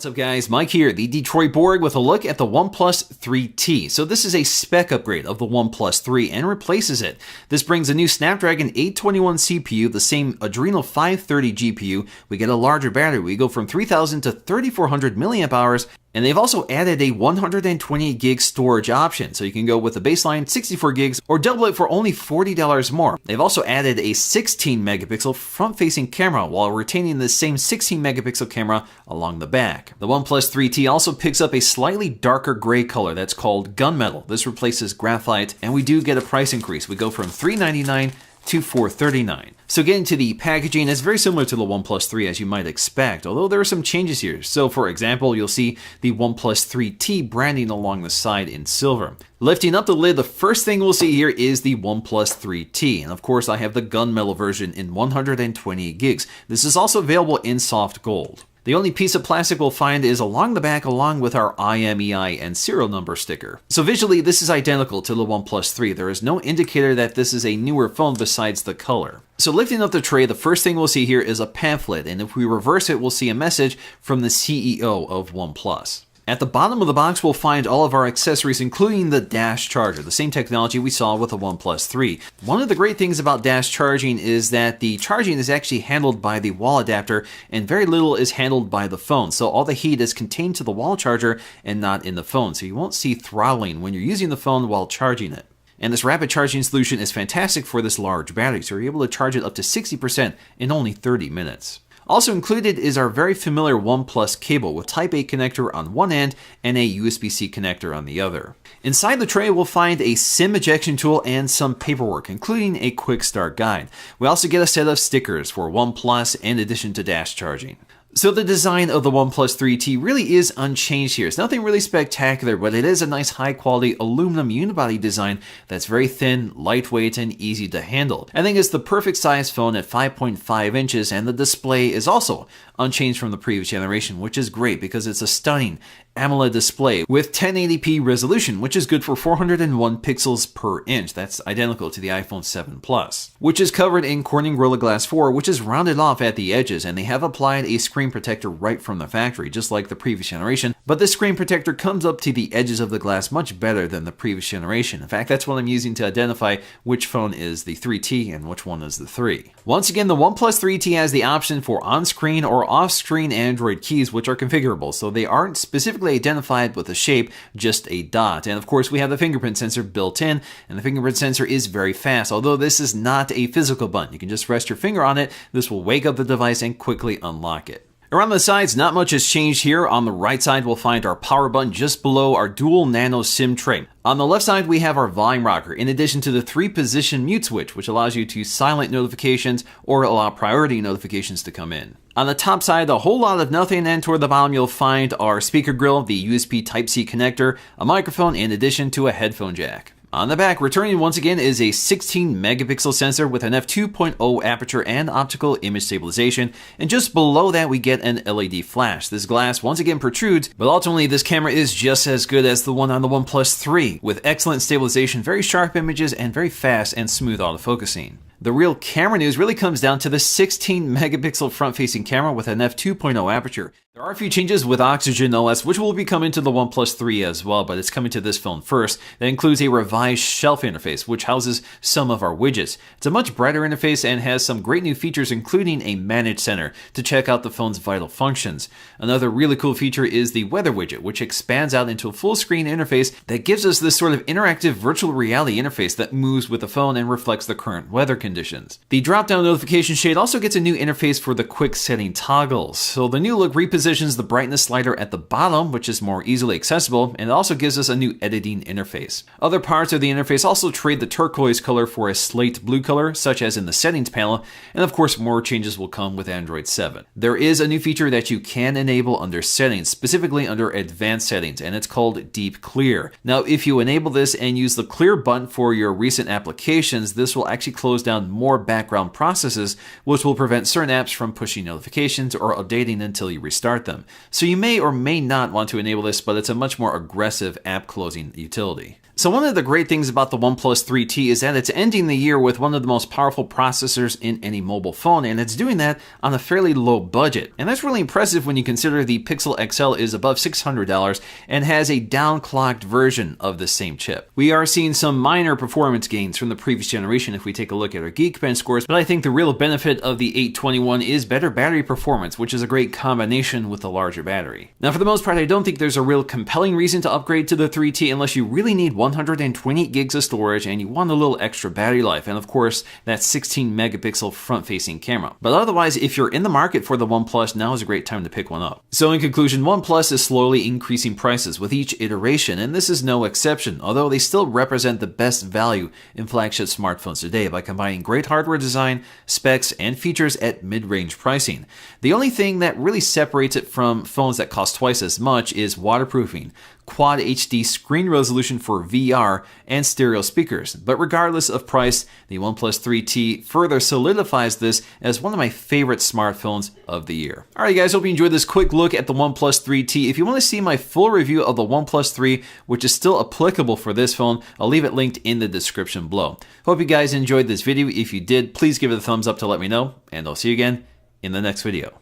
What's up guys, Mike here, the Detroit Borg with a look at the OnePlus 3T. So this is a spec upgrade of the OnePlus 3 and replaces it. This brings a new Snapdragon 821 CPU, the same Adreno 530 GPU. We get a larger battery. We go from 3000 to 3400 milliamp hours. And they've also added a 128 gig storage option, so you can go with the baseline 64 gigs or double it for only $40 more. They've also added a 16 megapixel front-facing camera while retaining the same 16 megapixel camera along the back. The OnePlus 3T also picks up a slightly darker gray color that's called gunmetal. This replaces graphite, and we do get a price increase. We go from $399 to $439. So getting to the packaging, it's very similar to the OnePlus 3 as you might expect, although there are some changes here. So for example, you'll see the OnePlus 3T branding along the side in silver. Lifting up the lid, the first thing we'll see here is the OnePlus 3T. And of course, I have the gunmetal version in 128 gigs. This is also available in soft gold. The only piece of plastic we'll find is along the back along with our IMEI and serial number sticker. So visually, this is identical to the OnePlus 3. There is no indicator that this is a newer phone besides the color. So lifting up the tray, the first thing we'll see here is a pamphlet, and if we reverse it, we'll see a message from the CEO of OnePlus. At the bottom of the box, we'll find all of our accessories, including the dash charger, the same technology we saw with the OnePlus 3. One of the great things about dash charging is that the charging is actually handled by the wall adapter, and very little is handled by the phone. So all the heat is contained to the wall charger and not in the phone. So you won't see throttling when you're using the phone while charging it. And this rapid charging solution is fantastic for this large battery, so you're able to charge it up to 60% in only 30 minutes. Also included is our very familiar OnePlus cable with Type-A connector on one end and a USB-C connector on the other. Inside the tray, we'll find a SIM ejection tool and some paperwork, including a quick start guide. We also get a set of stickers for OnePlus in addition to dash charging. So the design of the OnePlus 3T really is unchanged here. It's nothing really spectacular, but it is a nice high-quality aluminum unibody design that's very thin, lightweight, and easy to handle. I think it's the perfect size phone at 5.5 inches, and the display is also unchanged from the previous generation, which is great because it's a stunning AMOLED display with 1080p resolution, which is good for 401 pixels per inch. That's identical to the iPhone 7 Plus, which is covered in Corning Gorilla Glass 4, which is rounded off at the edges, and they have applied a screen protector right from the factory, just like the previous generation. But this screen protector comes up to the edges of the glass much better than the previous generation. In fact, that's what I'm using to identify which phone is the 3T and which one is the 3. Once again, the OnePlus 3T has the option for on-screen or off-screen Android keys, which are configurable, so they aren't specifically identified with a shape, just a dot. And of course, we have the fingerprint sensor built in, and the fingerprint sensor is very fast, although this is not a physical button. You can just rest your finger on it. This will wake up the device and quickly unlock it. Around the sides, not much has changed here. On the right side, we'll find our power button just below our dual nano SIM tray. On the left side, we have our volume rocker, in addition to the 3-position mute switch, which allows you to silent notifications or allow priority notifications to come in. On the top side, a whole lot of nothing, and toward the bottom, you'll find our speaker grill, the USB Type-C connector, a microphone, in addition to a headphone jack. On the back, returning once again is a 16 megapixel sensor with an f2.0 aperture and optical image stabilization, and just below that we get an LED flash. This glass once again protrudes, but ultimately this camera is just as good as the one on the OnePlus 3, with excellent stabilization, very sharp images, and very fast and smooth autofocusing. The real camera news really comes down to the 16 megapixel front-facing camera with an f2.0 aperture. There are a few changes with Oxygen OS, which will be coming to the OnePlus 3 as well, but it's coming to this phone first. That includes a revised shelf interface, which houses some of our widgets. It's a much brighter interface and has some great new features, including a Manage Center to check out the phone's vital functions. Another really cool feature is the weather widget, which expands out into a full-screen interface that gives us this sort of interactive virtual reality interface that moves with the phone and reflects the current weather conditions. The drop-down notification shade also gets a new interface for the quick setting toggles. So the new look repositions the brightness slider at the bottom, which is more easily accessible, and it also gives us a new editing interface. Other parts of the interface also trade the turquoise color for a slate blue color, such as in the settings panel, and of course more changes will come with Android 7. There is a new feature that you can enable under settings, specifically under advanced settings, and it's called Deep Clear. Now, if you enable this and use the clear button for your recent applications, this will actually close down more background processes, which will prevent certain apps from pushing notifications or updating until you restart them. So you may or may not want to enable this, but it's a much more aggressive app closing utility. So one of the great things about the OnePlus 3T is that it's ending the year with one of the most powerful processors in any mobile phone, and it's doing that on a fairly low budget. And that's really impressive when you consider the Pixel XL is above $600 and has a downclocked version of the same chip. We are seeing some minor performance gains from the previous generation if we take a look at our Geekbench scores, but I think the real benefit of the 821 is better battery performance, which is a great combination with the larger battery. Now, for the most part, I don't think there's a real compelling reason to upgrade to the 3T unless you really need 120 gigs of storage and you want a little extra battery life, and of course that 16 megapixel front-facing camera. But otherwise, if you're in the market for the OnePlus, now is a great time to pick one up. So in conclusion, OnePlus is slowly increasing prices with each iteration, and this is no exception, although they still represent the best value in flagship smartphones today by combining great hardware design, specs, and features at mid-range pricing. The only thing that really separates it from phones that cost twice as much is waterproofing, Quad HD screen resolution for VR, and stereo speakers. But regardless of price, the OnePlus 3T further solidifies this as one of my favorite smartphones of the year. Alright guys, hope you enjoyed this quick look at the OnePlus 3T. If you want to see my full review of the OnePlus 3, which is still applicable for this phone, I'll leave it linked in the description below. Hope you guys enjoyed this video. If you did, please give it a thumbs up to let me know, and I'll see you again in the next video.